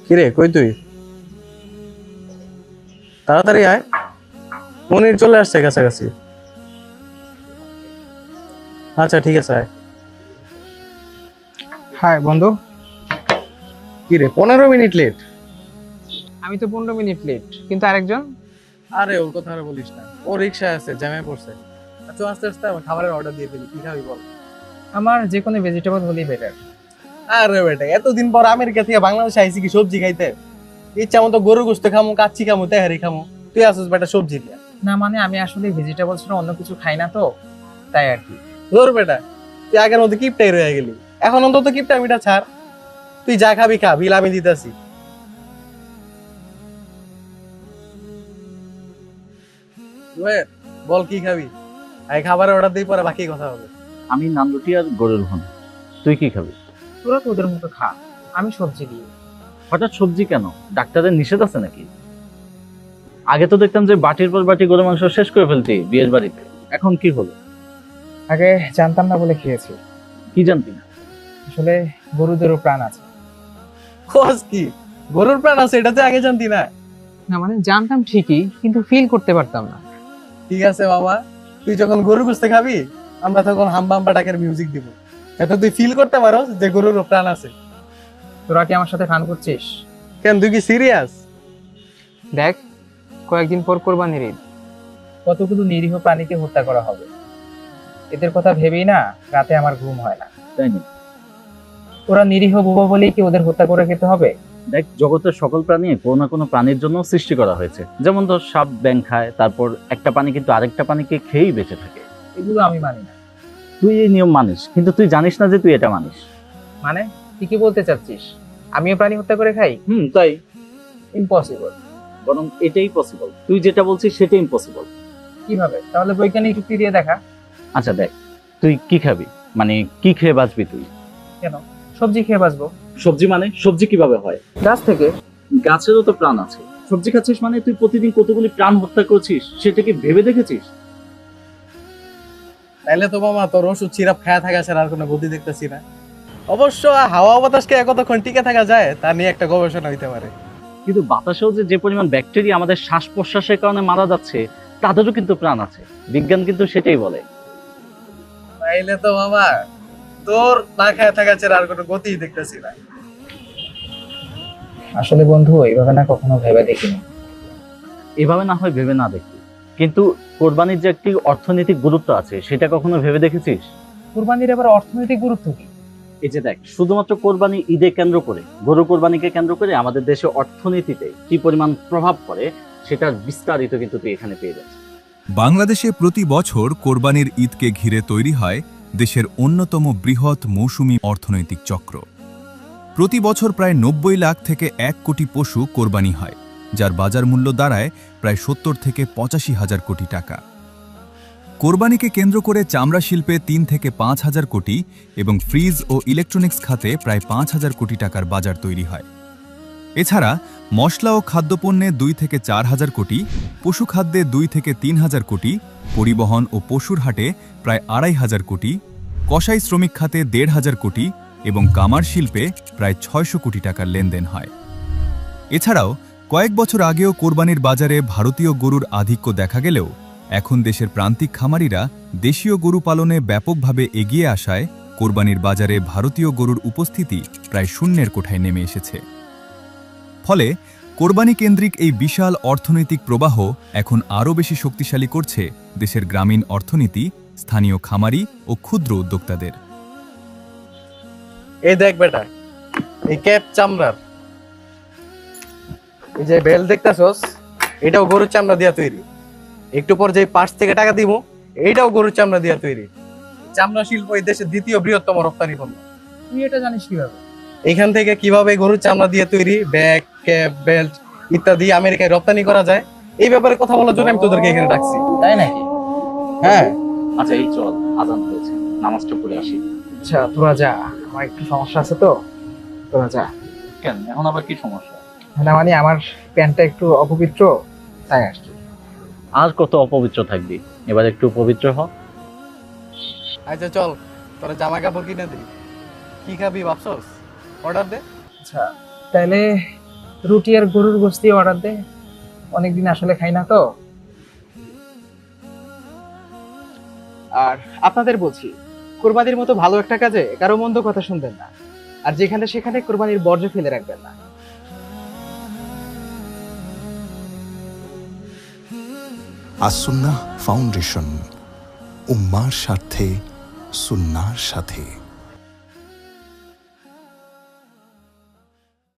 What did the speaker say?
কিরে কই তুই? তাড়াতাড়ি আয়, মনির চলে আসছে কাছাকাছি। আচ্ছা ঠিক আছে আয়। হাই বন্ধু। কিরে 15 মিনিট লেট? আমি তো 15 মিনিট লেট, কিন্তু আরেকজন? আরে ওর কথা আর বলিস না, ও রিক্সায় আছে, জ্যামে পড়ছে। আচ্ছা আস্তে আস্তে আমার খাবারের অর্ডার দিয়ে দিবি, কি খাবি বল? আমার যে কোনো ভেজিটেবল হলেই বেটার। আরে বেটা, এতদিন পর আমেরিকা থেকে বাংলাদেশে আইছি কি সবজি খাইতে? ইচ্ছা মতো গরুর গোস্ত খামু, কাচ্চি খামু, তেহারি খামু, তুই আসিস বেটা সবজি দিয়া। না মানে আমি আসলে ভেজিটেবল ছাড়া অন্য কিছু খাই না তো, তাই আর কি। ধর বেটা, তুই আগের মতো কিপটাই রয়ে গেলি। এখন অন্তত কিপটা মিটা ছাড়, তুই যা খাবি খা, বিল আমি দিতেছি। বল কি খাবি? আই খাবারের অর্ডার দিই, পরে বাকি কথা হবে। আমি নান রুটি আর গরুর ঘন। তুই কি খাবি? তোরা তো ওদের মতো খা, আমি সবজি দিয়ে। হঠাৎ সবজি কেন? ডাক্তারের নিষেধ আছে নাকি? আগে তো দেখতাম যে বাটির পর বাটি গরু মাংস শেষ করে ফেলতি বিয়ের বাড়িতে, এখন কি হলো? আগে জানতাম না বলে খেয়েছি। কি জানতি না? আসলে গরুদেরও প্রাণ আছে। খোঁজ কি, গরুর প্রাণ আছে এটা তো আগে জানতি না? না মানে জানতাম ঠিকই, কিন্তু ফিল করতে পারতাম না। ঠিক আছে বাবা, তুই যখন গরু গুস্তে খাবি, আমরা তখন হাম্বাম্বা ডাকের মিউজিক দিব, এত তুই ফিল করতে পারো যে গরুর প্রাণ আছে। তোরা কি আমার সাথে ফান করছিস? কেন, তুই কি সিরিয়াস? দেখ, কয়েকদিন পর কোরবানির ঈদ, কতগুলো নিরীহ প্রাণীকে হত্যা করা হবে। এদের কথা ভেবেই না রাতে আমার ঘুম হয় না। তাই না? ওরা নিরীহ বোবা বলেই কি ওদের হত্যা করে খেতে হবে? দেখ, জগতের সকল প্রাণী কোনো না কোনো প্রাণীর জন্য সৃষ্টি করা হয়েছে। যেমন ধর সাপ ব্যাঙ খায়, তারপর একটা প্রাণী কিন্তু আরেকটা প্রাণীকে খেয়েই বেঁচে থাকে। এগুলো আমি মানি না। তুই এই নিয়ম মানিস, কিন্তু তুই জানিস না যে তুই এটা মানিস। মানে তুই কি বলতে চাচ্ছিস আমিও প্রাণী হত্যা করে খাই? তাই। ইম্পসিবল। বরং এটাই পসিবল, তুই যেটা বলছিস সেটা ইম্পসিবল। কিভাবে? তাহলে বৈজ্ঞানিক যুক্তি দিয়ে দেখা। আচ্ছা দেখ, তুই কি খাবি, মানে কি খেয়ে বাঁচবি তুই? কেন, সবজি খেয়ে বাঁচবো। সবজি মানে সবজি কিভাবে হয়? গাছ থেকে। গাছেরও তো প্রাণ আছে। সবজি খাচ্ছিস মানে তুই প্রতিদিন কতগুলি প্রাণ হত্যা করছিস সেটা কি ভেবে দেখেছিস? তাইলে তো মামা তোর ওষুধ সিরাপ খায়া থাকা ছাড়া আর কোনো গতি দেখতেছি না। অবশ্য হাওয়া বাতাসকে কতক্ষণ টিকে থাকা যায় তা নিয়ে একটা গবেষণা হইতে পারে। কিন্তু বাতাসেও যে পরিমাণ ব্যাকটেরিয়া আমাদের শ্বাস প্রশ্বাসের কারণে মারা যাচ্ছে, তাদেরও কিন্তু প্রাণ আছে। বিজ্ঞান কিন্তু সেটাই বলে। তাইলে তো মামা তোর না খায়া থাকা ছাড়া আর কোনো গতি দেখতেছি না। আসলে বন্ধু, এইভাবে না কখনো ভেবে দেখিনি। এভাবে না হয় ভেবে না দেখি, কিন্তু কোরবানির যে একটি অর্থনৈতিক গুরুত্ব আছে সেটা কখনো ভেবে দেখেছিস? কুরবানির আবার অর্থনৈতিক গুরুত্ব কি? এই যে দেখ, শুধুমাত্র কোরবানি ঈদে কেন্দ্র করে, গরু কোরবানিকে কেন্দ্র করে আমাদের দেশে অর্থনীতিতে কি পরিমাণ প্রভাব পড়ে সেটার বিস্তারিত কিন্তু তুই এখানে পেয়ে যাচ্ছিস। বাংলাদেশে প্রতি বছর কোরবানির ঈদকে ঘিরে তৈরি হয় দেশের অন্যতম বৃহৎ মৌসুমী অর্থনৈতিক চক্র। প্রতি বছর প্রায় ৯০ লাখ থেকে ১ কোটি পশু কোরবানি হয়, যার বাজার মূল্য দাঁড়ায় প্রায় ৭০ থেকে ৮৫ হাজার কোটি টাকা। কোরবানিকে কেন্দ্র করে চামড়া শিল্পে ৩ থেকে ৫ হাজার কোটি এবং ফ্রিজ ও ইলেকট্রনিক্স খাতে প্রায় ৫ হাজার কোটি টাকার বাজার তৈরি হয়। এছাড়া মশলা ও খাদ্যপণ্যে ২ থেকে ৪ হাজার কোটি, পশুখাদ্যে ২ থেকে ৩ হাজার কোটি, পরিবহন ও পশুর হাটে প্রায় ২.৫ হাজার কোটি, কসাই শ্রমিক খাতে ১.৫ হাজার কোটি এবং কামার শিল্পে প্রায় ৬০০ কোটি টাকার লেনদেন হয়। এছাড়াও কয়েক বছর আগেও কোরবানির বাজারে ভারতীয় গরুর আধিক্য দেখা গেলেও এখন দেশের প্রান্তিক খামারিরা দেশীয় গরু পালনে ব্যাপকভাবে এগিয়ে আসায় কোরবানির বাজারে ভারতীয় গরুর উপস্থিতি প্রায় শূন্যের কোঠায় নেমে এসেছে। ফলে কোরবানি কেন্দ্রিক এই বিশাল অর্থনৈতিক প্রবাহ এখন আরও বেশি শক্তিশালী করছে দেশের গ্রামীণ অর্থনীতি, স্থানীয় খামারি ও ক্ষুদ্র উদ্যোক্তাদের। এই দেখ বেটা, এই ক্যাপ চামড়ার, এই যে বেল দেখতেছস, এটাও গরুর চামড়া দিয়া তৈরি। একটু পর যে পার্টস থেকে টাকা দিব, এইটাও গরুর চামড়া দিয়া তৈরি। চামড়া শিল্প এই দেশের দ্বিতীয় বৃহত্তম রপ্তানি পণ্য। তুই এটা জানিস কিভাবে? এখান থেকে কিভাবে গরুর চামড়া দিয়ে তৈরি ব্যাগ, ক্যাপ, বেল্ট ইত্যাদি আমেরিকায় রপ্তানি করা যায়, এই ব্যাপারে কথা বলার জন্য আমি তোদেরকে এখানে ডাকছি। তাই নাকি? হ্যাঁ। আচ্ছা এই চল, আজান হয়েছে, নামাজটা পড়ে আসি। আচ্ছা তোরা যা, আমার একটু সমস্যা আছে তো, তোরা যা। কেন, এখন আবার কি সমস্যা? না মানে আমার প্যান্টটা একটু অপবিত্র, তাই আসছি। আর কত অপবিত্র থাকবি, এবার একটু পবিত্র হ। আচ্ছা চল, তোরা জামা কাপড় কিনে দিই। কি খাবি ভাবছস? অর্ডার দে। আচ্ছা তাহলে রুটি আর গরুর গোশত অর্ডার দে, অনেকদিন আসলে খাই না তো। আর আপনাদের বলছি, কোরবানির মতো ভালো একটা কাজে কারো মন্দ কথা শুনবেন না, আর যেখানে সেখানে কোরবানির বর্জ্য ফেলে রাখবেন না। আসুন্নাহ ফাউন্ডেশন, উম্মার স্বার্থে সুন্নাহর সাথে।